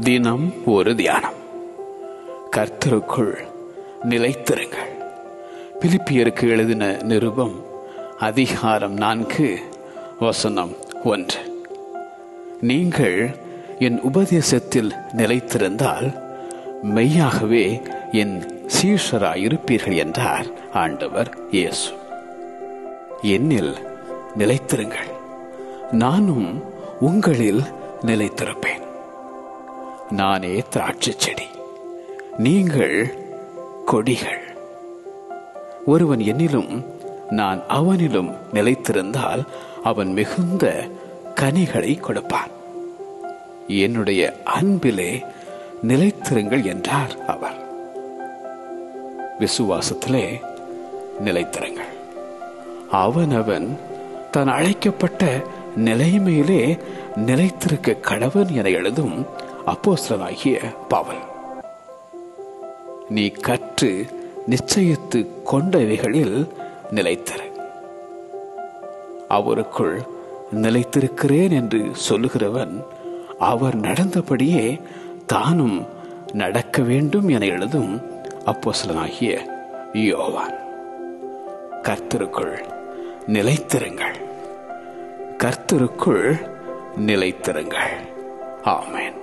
தினம் ஒரு தியானம். கர்த்தருக்குள் நிலைத்திருங்கள். பிலிப்பியருக்கு எழுதின நிருபம் அதிகாரம் 4 வசனம் 1. நீங்கள் என் உபதேசத்தில் நிலைத்திருந்தால் மெய்யாகவே என் சீஷராயிருப்பீர்கள் என்றார் ஆண்டவர் இயேசு. என்னில் நிலைத்திருங்கள், நானும் உங்களில் நிலைத்திருப்பேன். நானே திராட்சை செடி, நீங்கள் கொடிகள். ஒருவன் என்னிலும் நான் அவனிலும் நிலைத்திருந்தால் அவன் மிகுந்த கனிகளை கொடுப்பான். என்னுடைய அன்பிலே நிலைத்திருங்கள் என்றார் அவர். விசுவாசத்திலே நிலைத்திருங்கள். அவனவன் தான் அழைக்கப்பட்ட நிலைமையிலே நிலைத்திருக்க கடவன் என எழுதும் அப்போஸ்தலனாகிய பவுல். நீ கற்று நிச்சயித்து கொண்டவைகளில் நிலைத்திரு. அவருக்குள் நிலைத்திருக்கிறேன் என்று சொல்லுகிறவன் அவர் நடந்தபடியே தானும் நடக்க வேண்டும் என எழுதும் அப்போஸ்தலனாகிய யோவான். கர்த்தருக்குள் நிலைத்திருங்கள், கர்த்தருக்குள் நிலைத்திருங்கள். ஆமென்.